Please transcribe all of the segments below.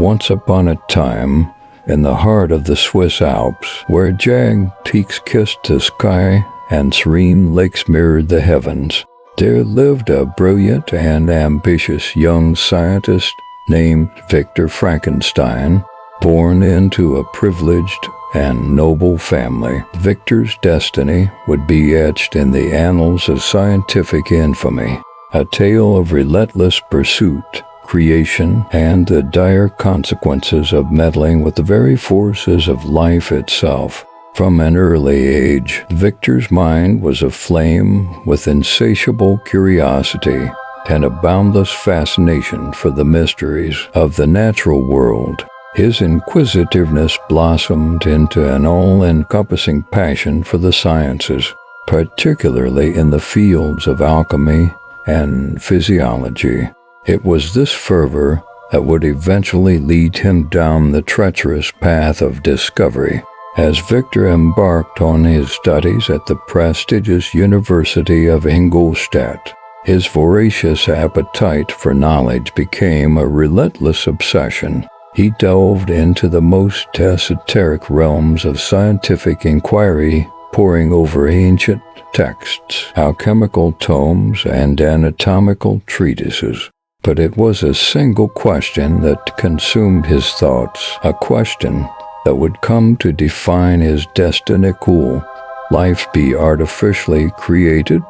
Once upon a time, in the heart of the Swiss Alps, where jagged peaks kissed the sky and serene lakes mirrored the heavens, there lived a brilliant and ambitious young scientist named Victor Frankenstein. Born into a privileged and noble family, Victor's destiny would be etched in the annals of scientific infamy, a tale of relentless pursuit, creation, and the dire consequences of meddling with the very forces of life itself. From an early age, Victor's mind was aflame with insatiable curiosity and a boundless fascination for the mysteries of the natural world. His inquisitiveness blossomed into an all-encompassing passion for the sciences, particularly in the fields of alchemy and physiology. It was this fervor that would eventually lead him down the treacherous path of discovery. As Victor embarked on his studies at the prestigious University of Ingolstadt, his voracious appetite for knowledge became a relentless obsession. He delved into the most esoteric realms of scientific inquiry, poring over ancient texts, alchemical tomes, and anatomical treatises. But it was a single question that consumed his thoughts, a question that would come to define his destiny. Could life be artificially created?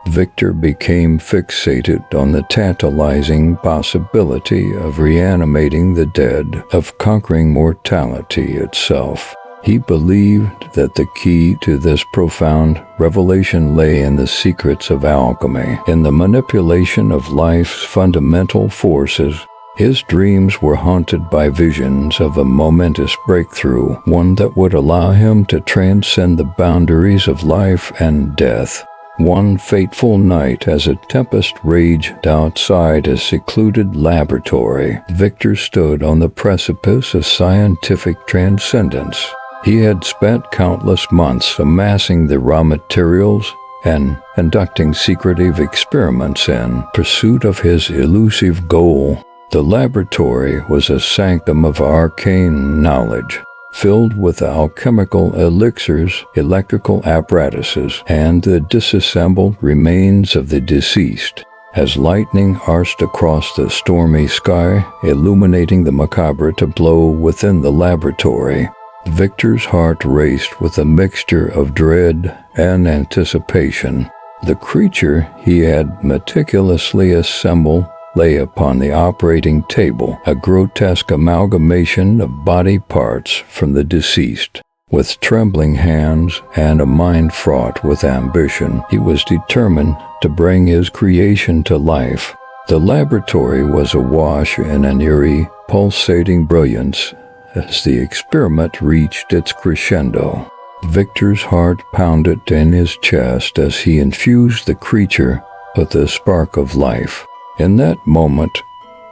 Victor became fixated on the tantalizing possibility of reanimating the dead, of conquering mortality itself. He believed that the key to this profound revelation lay in the secrets of alchemy, in the manipulation of life's fundamental forces. His dreams were haunted by visions of a momentous breakthrough, one that would allow him to transcend the boundaries of life and death. One fateful night, as a tempest raged outside a secluded laboratory, Victor stood on the precipice of scientific transcendence. He had spent countless months amassing the raw materials and conducting secretive experiments in pursuit of his elusive goal. The laboratory was a sanctum of arcane knowledge, filled with alchemical elixirs, electrical apparatuses, and the disassembled remains of the deceased. As lightning arced across the stormy sky, illuminating the macabre tableau within the laboratory, Victor's heart raced with a mixture of dread and anticipation. The creature he had meticulously assembled lay upon the operating table, a grotesque amalgamation of body parts from the deceased. With trembling hands and a mind fraught with ambition, he was determined to bring his creation to life. The laboratory was awash in an eerie, pulsating brilliance as the experiment reached its crescendo. Victor's heart pounded in his chest as he infused the creature with a spark of life. In that moment,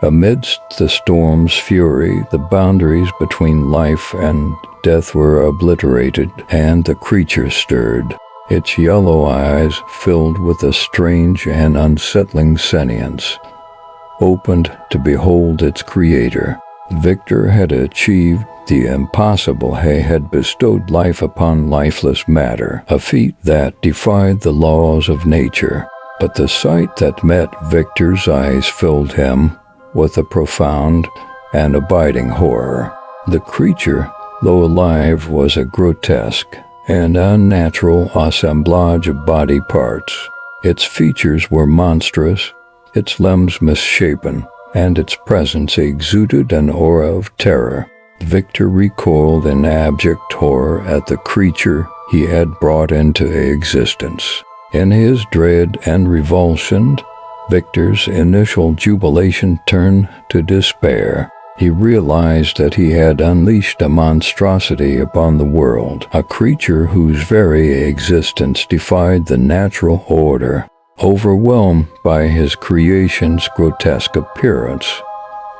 amidst the storm's fury, the boundaries between life and death were obliterated, and the creature stirred, its yellow eyes filled with a strange and unsettling sentience, opened to behold its creator. Victor had achieved the impossible. He had bestowed life upon lifeless matter, a feat that defied the laws of nature. But the sight that met Victor's eyes filled him with a profound and abiding horror. The creature, though alive, was a grotesque and unnatural assemblage of body parts. Its features were monstrous, its limbs misshapen, and its presence exuded an aura of terror. Victor recoiled in abject horror at the creature he had brought into existence. In his dread and revulsion, Victor's initial jubilation turned to despair. He realized that he had unleashed a monstrosity upon the world, a creature whose very existence defied the natural order. Overwhelmed by his creation's grotesque appearance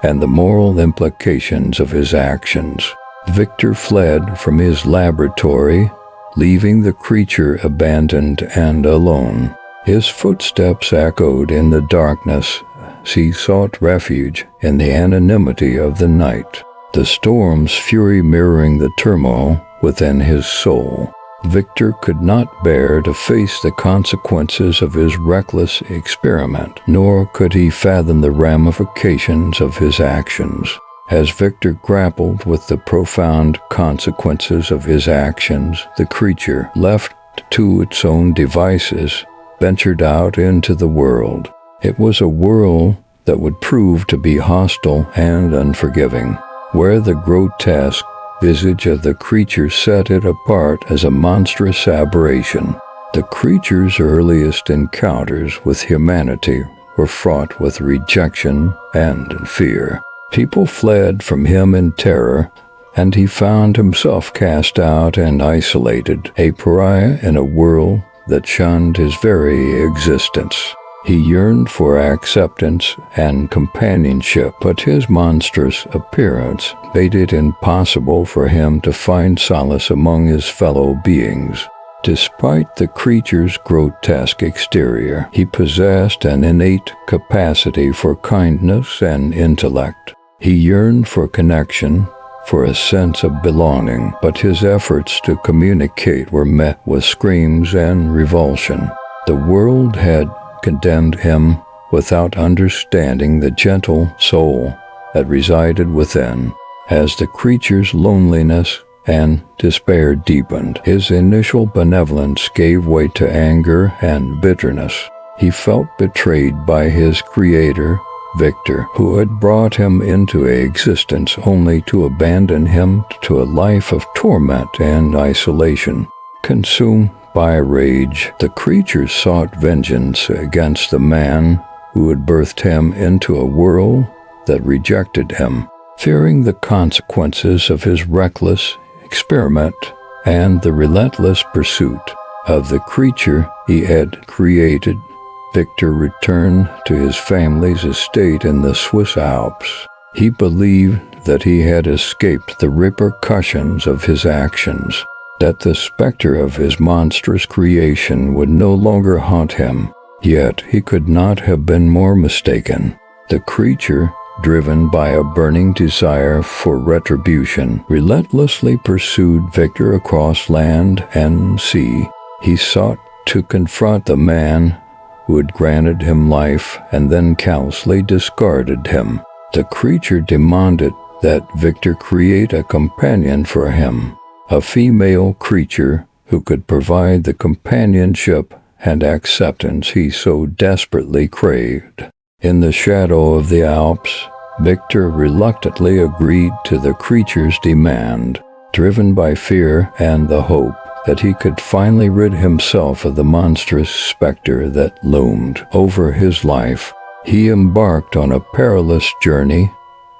and the moral implications of his actions, Victor fled from his laboratory, leaving the creature abandoned and alone. His footsteps echoed in the darkness as he sought refuge in the anonymity of the night. the storm's fury mirroring the turmoil within his soul. Victor could not bear to face the consequences of his reckless experiment, nor could he fathom the ramifications of his actions. As Victor grappled with the profound consequences of his actions, the creature, left to its own devices, ventured out into the world. It was a world that would prove to be hostile and unforgiving, where the grotesque visage of the creature set it apart as a monstrous aberration. The creature's earliest encounters with humanity were fraught with rejection and fear. People fled from him in terror, and he found himself cast out and isolated, a pariah in a world that shunned his very existence. He yearned for acceptance and companionship, but his monstrous appearance made it impossible for him to find solace among his fellow beings. Despite the creature's grotesque exterior, he possessed an innate capacity for kindness and intellect. He yearned for connection, for a sense of belonging, but his efforts to communicate were met with screams and revulsion. The world had condemned him without understanding the gentle soul that resided within. As the creature's loneliness and despair deepened, his initial benevolence gave way to anger and bitterness. He felt betrayed by his creator, Victor, who had brought him into existence only to abandon him to a life of torment and isolation. Consumed by rage, the creature sought vengeance against the man who had birthed him into a world that rejected him. Fearing the consequences of his reckless experiment and the relentless pursuit of the creature he had created, Victor returned to his family's estate in the Swiss Alps. He believed that he had escaped the repercussions of his actions, that the specter of his monstrous creation would no longer haunt him. Yet he could not have been more mistaken. The creature, driven by a burning desire for retribution, relentlessly pursued Victor across land and sea. He sought to confront the man who had granted him life and then callously discarded him. The creature demanded that Victor create a companion for him, a female creature who could provide the companionship and acceptance he so desperately craved. In the shadow of the Alps, Victor reluctantly agreed to the creature's demand, driven by fear and the hope that he could finally rid himself of the monstrous specter that loomed over his life. He embarked on a perilous journey,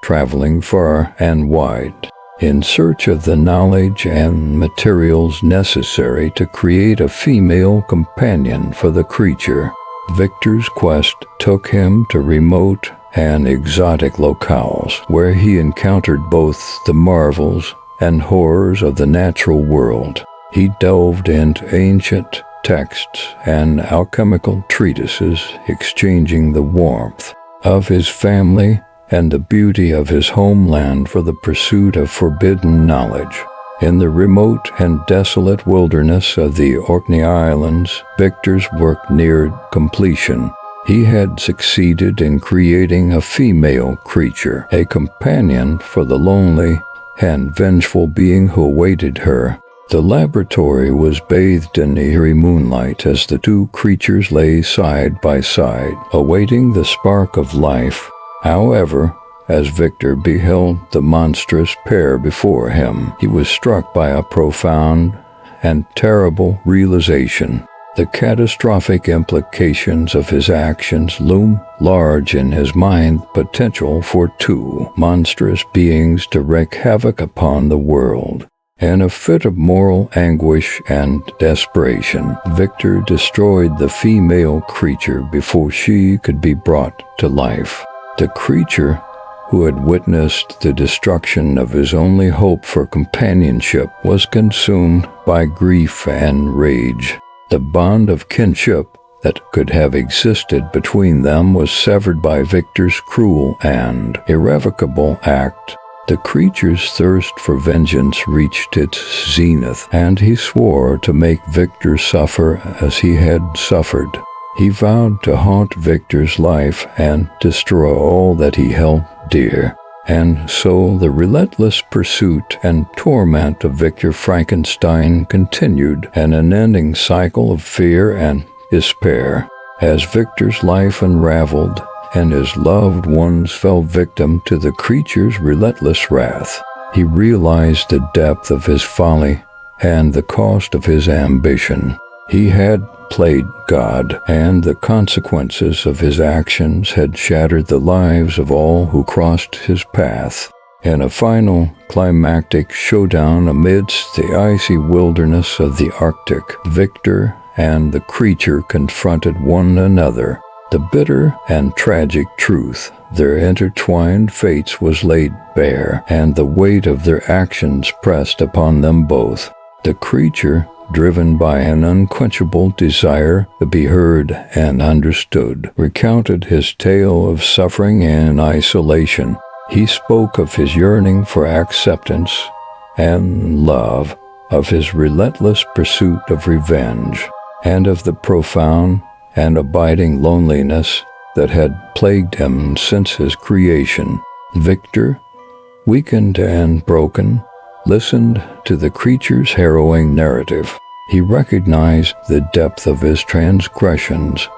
traveling far and wide, in search of the knowledge and materials necessary to create a female companion for the creature. Victor's quest took him to remote and exotic locales, where he encountered both the marvels and horrors of the natural world. He delved into ancient texts and alchemical treatises, exchanging the warmth of his family and the beauty of his homeland for the pursuit of forbidden knowledge. In the remote and desolate wilderness of the Orkney Islands, Victor's work neared completion. He had succeeded in creating a female creature, a companion for the lonely and vengeful being who awaited her. The laboratory was bathed in eerie moonlight as the two creatures lay side by side, awaiting the spark of life. However, as Victor beheld the monstrous pair before him, he was struck by a profound and terrible realization. The catastrophic implications of his actions loom large in his mind, potential for two monstrous beings to wreak havoc upon the world. In a fit of moral anguish and desperation, Victor destroyed the female creature before she could be brought to life. The creature, who had witnessed the destruction of his only hope for companionship, was consumed by grief and rage. The bond of kinship that could have existed between them was severed by Victor's cruel and irrevocable act. The creature's thirst for vengeance reached its zenith, and he swore to make Victor suffer as he had suffered. He vowed to haunt Victor's life and destroy all that he held dear. And so the relentless pursuit and torment of Victor Frankenstein continued, an unending cycle of fear and despair. As Victor's life unraveled, and his loved ones fell victim to the creature's relentless wrath, he realized the depth of his folly and the cost of his ambition. He had played God, and the consequences of his actions had shattered the lives of all who crossed his path. In a final climactic showdown amidst the icy wilderness of the Arctic, Victor and the creature confronted one another. The bitter and tragic truth, their intertwined fates, was laid bare, and the weight of their actions pressed upon them both. The creature, driven by an unquenchable desire to be heard and understood, recounted his tale of suffering and isolation. He spoke of his yearning for acceptance and love, of his relentless pursuit of revenge, and of the profound and abiding loneliness that had plagued him since his creation. Victor, weakened and broken, listened to the creature's harrowing narrative. He recognized the depth of his transgressions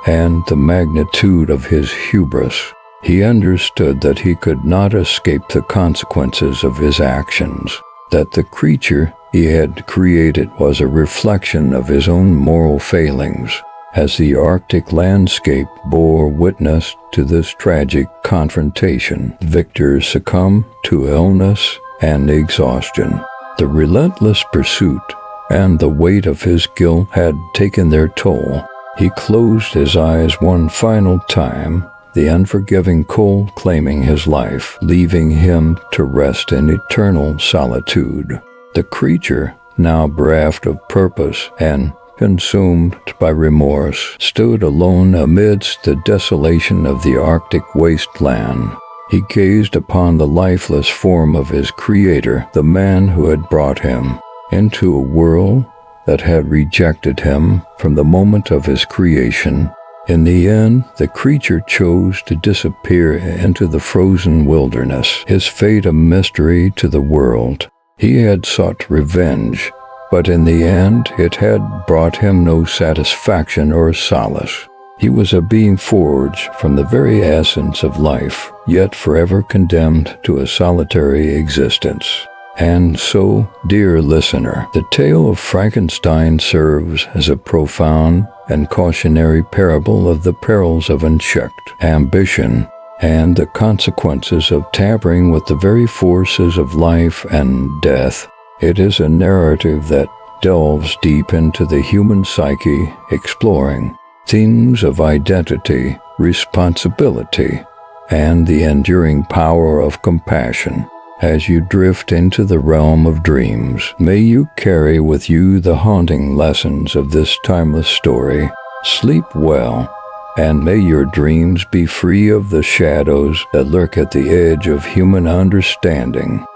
and the magnitude of his hubris. He understood that he could not escape the consequences of his actions, that the creature he had created was a reflection of his own moral failings. As the Arctic landscape bore witness to this tragic confrontation, Victor succumbed to illness and exhaustion. The relentless pursuit and the weight of his guilt had taken their toll. He closed his eyes one final time, the unforgiving cold claiming his life, leaving him to rest in eternal solitude. The creature, now bereft of purpose and consumed by remorse, stood alone amidst the desolation of the Arctic wasteland. He gazed upon the lifeless form of his creator, the man who had brought him into a world that had rejected him from the moment of his creation. In the end, the creature chose to disappear into the frozen wilderness, his fate a mystery to the world. He had sought revenge, but in the end it had brought him no satisfaction or solace. He was a being forged from the very essence of life, yet forever condemned to a solitary existence. And so, dear listener, the tale of Frankenstein serves as a profound and cautionary parable of the perils of unchecked ambition and the consequences of tampering with the very forces of life and death. It is a narrative that delves deep into the human psyche, exploring themes of identity, responsibility, and the enduring power of compassion. As you drift into the realm of dreams, may you carry with you the haunting lessons of this timeless story. Sleep well, and may your dreams be free of the shadows that lurk at the edge of human understanding.